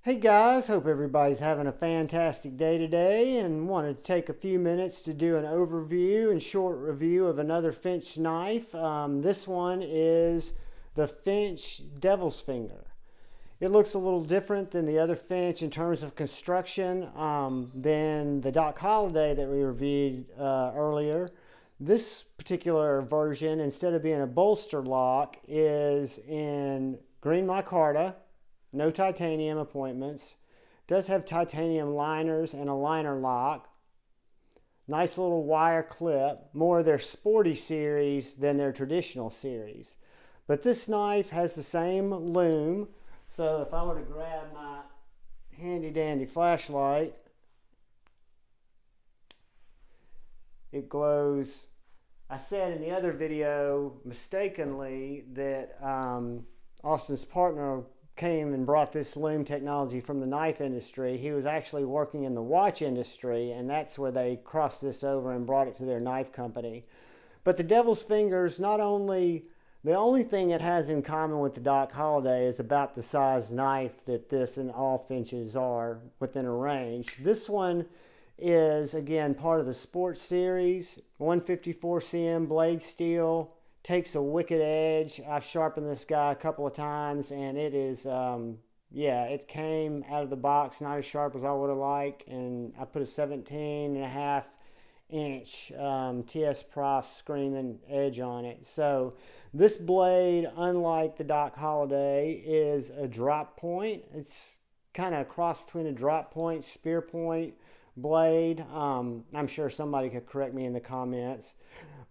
Hey guys, hope everybody's having a fantastic day today and wanted to take a few minutes to do an overview and short review of another Finch knife. This one is the Finch Devils Finger. It looks a little different than the other Finch in terms of construction than the Doc Holliday that we reviewed earlier. This particular version, instead of being a bolster lock, is in green micarta. No titanium appointments. Does have titanium liners and a liner lock. Nice little wire clip. More of their sporty series than their traditional series. But this knife has the same loom. So if I were to grab my handy dandy flashlight, it glows. I said in the other video mistakenly that Austin's partner came and brought this loom technology from the knife industry. He was actually working in the watch industry, and that's where they crossed this over and brought it to their knife company. But the Devil's Fingers, not only, the only thing it has in common with the Doc Holliday is about the size knife that this and all Finches are within a range. This one is, again, part of the sports series, 154 cm blade steel. Takes a wicked edge. I've sharpened this guy a couple of times, and it is, yeah, it came out of the box not as sharp as I would have liked, and I put a 17.5-inch TS Prof screaming edge on it. So this blade, unlike the Doc Holliday, is a drop point. It's kind of a cross between a drop point, spear point blade. I'm sure somebody could correct me in the comments.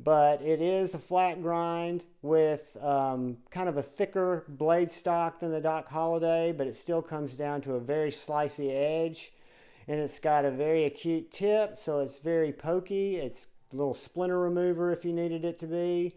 But it is a flat grind with kind of a thicker blade stock than the Doc Holliday, but it still comes down to a very slicey edge, and it's got a very acute tip, so it's very pokey. It's a little splinter remover if you needed it to be.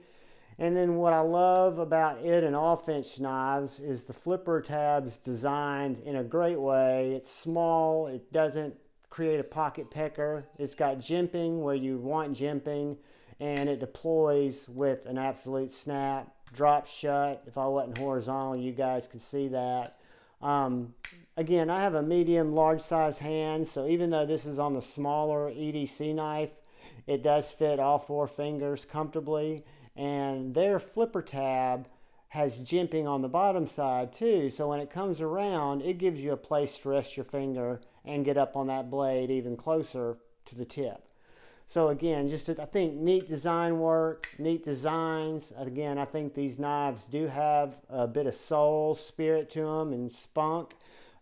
And then what I love about it and all Finch knives is the flipper tab's designed in a great way. It's small, it doesn't create a pocket pecker. It's got jimping where you want jimping, and it deploys with an absolute snap, drops shut. If I wasn't horizontal, you guys could see that. Again, I have a medium, large size hand, so even though this is on the smaller EDC knife, it does fit all four fingers comfortably. And their flipper tab has jimping on the bottom side too, so when it comes around, it gives you a place to rest your finger and get up on that blade even closer to the tip. So again, just I think neat design work, neat designs. Again, I think these knives do have a bit of soul, spirit to them, and spunk.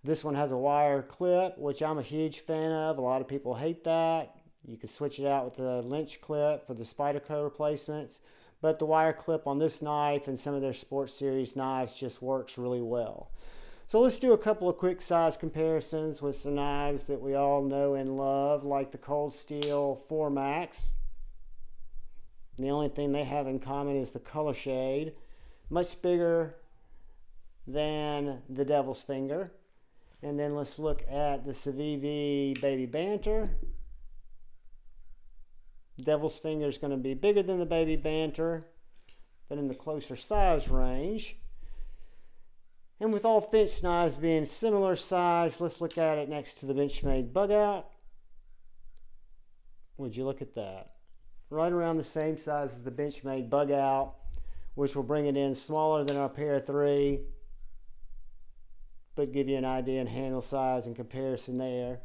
This one has a wire clip, which I'm a huge fan of. A lot of people hate that. You could switch it out with the Lynch clip for the Spyderco replacements. But the wire clip on this knife and some of their Sports Series knives just works really well. So let's do a couple of quick size comparisons with some knives that we all know and love, like the Cold Steel 4 Max. The only thing they have in common is the color shade. Much bigger than the Devil's Finger. And then let's look at the Civivi Baby Banter. Devil's Finger is going to be bigger than the Baby Banter, but in the closer size range. And with all Finch knives being similar size, let's look at it next to the Benchmade Bug Out. Would you look at that? Right around the same size as the Benchmade Bug Out, which will bring it in smaller than our Pair 3, but give you an idea in handle size and comparison there.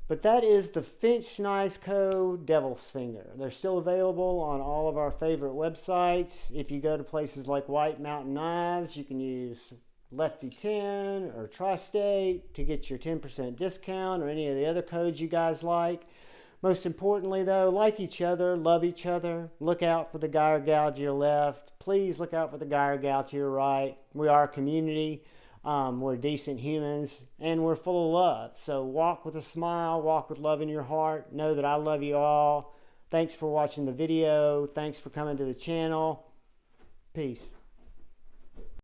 But that is the Finch Knives Co. Devil's Finger. They're still available on all of our favorite websites. If you go to places like White Mountain Knives, you can use Lefty 10 or Tri-State to get your 10% discount, or any of the other codes you guys like. Most importantly though, like each other, love each other, look out for the guy or gal to your left. Please look out for the guy or gal to your right. We are a community. We're decent humans, and we're full of love. So walk with a smile, walk with love in your heart. Know that I love you all. Thanks for watching the video. Thanks for coming to the channel. Peace.